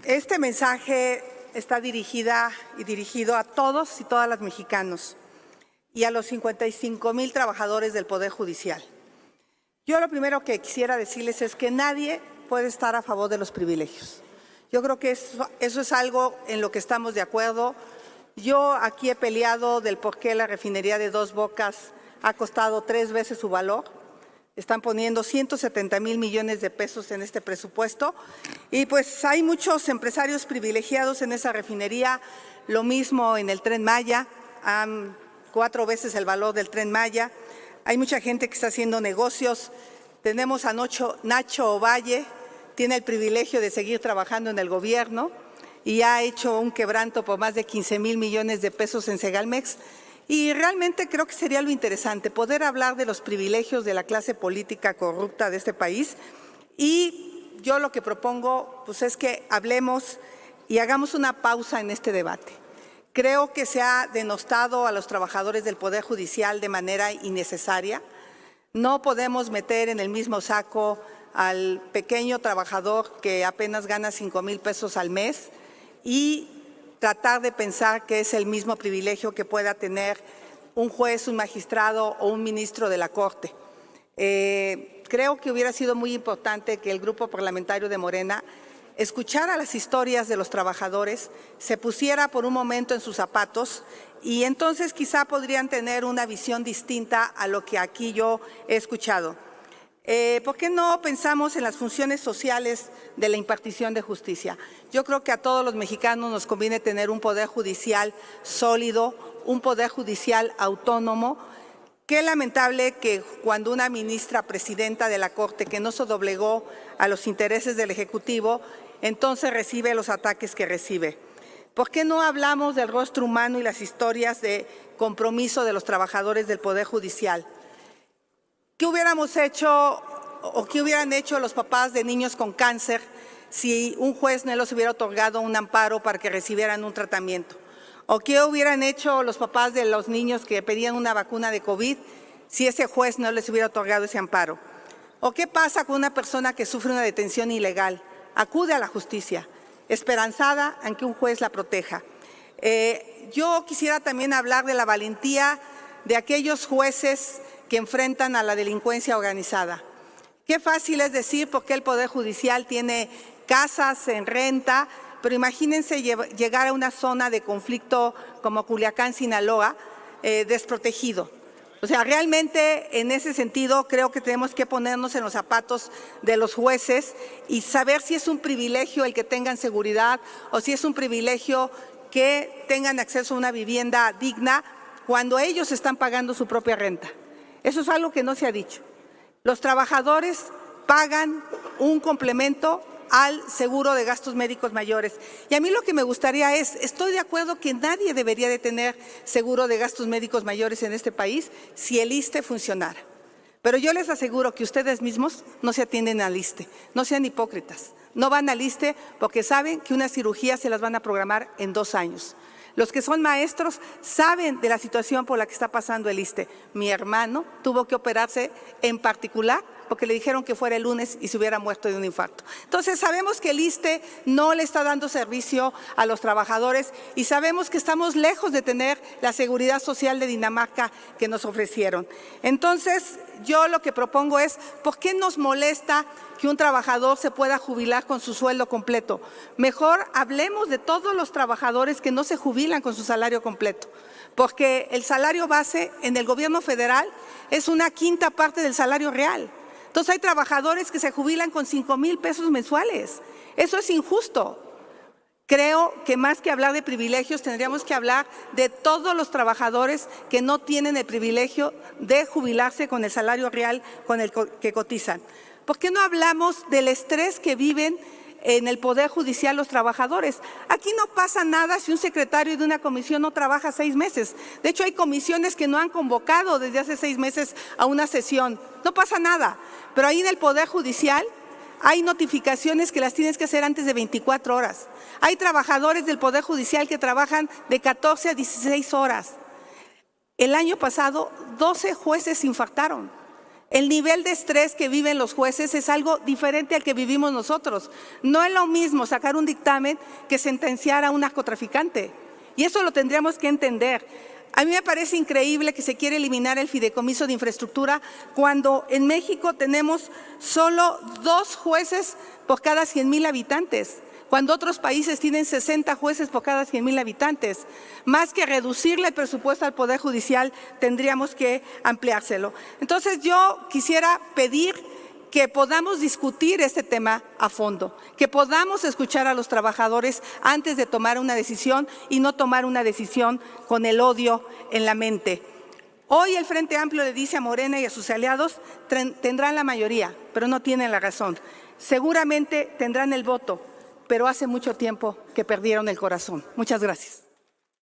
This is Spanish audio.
Este mensaje está dirigido a todos y todas las mexicanos y a los 55,000 trabajadores del Poder Judicial. Yo lo primero que quisiera decirles es que nadie puede estar a favor de los privilegios. Yo creo que eso es algo en lo que estamos de acuerdo. Yo aquí he peleado del por qué la refinería de Dos Bocas ha costado 3 veces su valor. Están poniendo 170,000 millones de pesos en este presupuesto y pues hay muchos empresarios privilegiados en esa refinería, lo mismo en el Tren Maya, 4 veces el valor del Tren Maya. Hay mucha gente que está haciendo negocios. Tenemos a Nacho Ovalle, tiene el privilegio de seguir trabajando en el gobierno y ha hecho un quebranto por más de 15,000 millones de pesos en Segalmex. Y realmente creo que sería lo interesante, poder hablar de los privilegios de la clase política corrupta de este país. Y yo lo que propongo pues, es que hablemos y hagamos una pausa en este debate. Creo que se ha denostado a los trabajadores del Poder Judicial de manera innecesaria. No podemos meter en el mismo saco al pequeño trabajador que apenas gana 5,000 pesos al mes y tratar de pensar que es el mismo privilegio que pueda tener un juez, un magistrado o un ministro de la Corte. Creo que hubiera sido muy importante que el Grupo Parlamentario de Morena escuchara las historias de los trabajadores, se pusiera por un momento en sus zapatos y entonces quizá podrían tener una visión distinta a lo que aquí yo he escuchado. ¿Por qué no pensamos en las funciones sociales de la impartición de justicia? Yo creo que a todos los mexicanos nos conviene tener un poder judicial sólido, un poder judicial autónomo. Qué lamentable que cuando una ministra presidenta de la Corte que no se doblegó a los intereses del Ejecutivo, entonces recibe los ataques que recibe. ¿Por qué no hablamos del rostro humano y las historias de compromiso de los trabajadores del Poder Judicial? ¿Qué hubiéramos hecho o qué hubieran hecho los papás de niños con cáncer si un juez no les hubiera otorgado un amparo para que recibieran un tratamiento? ¿O qué hubieran hecho los papás de los niños que pedían una vacuna de COVID si ese juez no les hubiera otorgado ese amparo? ¿O qué pasa con una persona que sufre una detención ilegal? Acude a la justicia, esperanzada en que un juez la proteja. Yo quisiera también hablar de la valentía de aquellos jueces que enfrentan a la delincuencia organizada. Qué fácil es decir por qué el Poder Judicial tiene casas en renta, pero imagínense llegar a una zona de conflicto como Culiacán, Sinaloa, desprotegido. O sea, realmente en ese sentido creo que tenemos que ponernos en los zapatos de los jueces y saber si es un privilegio el que tengan seguridad o si es un privilegio que tengan acceso a una vivienda digna cuando ellos están pagando su propia renta. Eso es algo que no se ha dicho. Los trabajadores pagan un complemento al seguro de gastos médicos mayores. Y a mí lo que me gustaría es, estoy de acuerdo que nadie debería de tener seguro de gastos médicos mayores en este país si el ISSSTE funcionara. Pero yo les aseguro que ustedes mismos no se atienden al ISSSTE, no sean hipócritas. No van al ISSSTE porque saben que una cirugía se las van a programar en 2 años. Los que son maestros saben de la situación por la que está pasando el ISSSTE. Mi hermano tuvo que operarse en particular porque le dijeron que fuera el lunes y se hubiera muerto de un infarto. Entonces sabemos que el ISSSTE no le está dando servicio a los trabajadores y sabemos que estamos lejos de tener la seguridad social de Dinamarca que nos ofrecieron. Entonces yo lo que propongo es, ¿por qué nos molesta que un trabajador se pueda jubilar con su sueldo completo? Mejor hablemos de todos los trabajadores que no se jubilan con su salario completo, porque el salario base en el gobierno federal es 1/5 parte del salario real. Entonces hay trabajadores que se jubilan con 5,000 pesos mensuales. Eso es injusto. Creo que más que hablar de privilegios, tendríamos que hablar de todos los trabajadores que no tienen el privilegio de jubilarse con el salario real con el que cotizan. ¿Por qué no hablamos del estrés que viven en el Poder Judicial los trabajadores? Aquí no pasa nada si un secretario de una comisión no trabaja 6 meses. De hecho, hay comisiones que no han convocado desde hace 6 meses a una sesión. No pasa nada. Pero ahí en el Poder Judicial hay notificaciones que las tienes que hacer antes de 24 horas. Hay trabajadores del Poder Judicial que trabajan de 14 a 16 horas. El año pasado, 12 jueces se infartaron. El nivel de estrés que viven los jueces es algo diferente al que vivimos nosotros. No es lo mismo sacar un dictamen que sentenciar a un narcotraficante. Y eso lo tendríamos que entender. A mí me parece increíble que se quiere eliminar el fideicomiso de infraestructura cuando en México tenemos solo 2 jueces por cada 100,000 habitantes, cuando otros países tienen 60 jueces por cada 100,000 habitantes. Más que reducirle el presupuesto al Poder Judicial, tendríamos que ampliárselo. Entonces, yo quisiera pedir que podamos discutir este tema a fondo, que podamos escuchar a los trabajadores antes de tomar una decisión y no tomar una decisión con el odio en la mente. Hoy el Frente Amplio le dice a Morena y a sus aliados, tendrán la mayoría, pero no tienen la razón. Seguramente tendrán el voto, pero hace mucho tiempo que perdieron el corazón. Muchas gracias.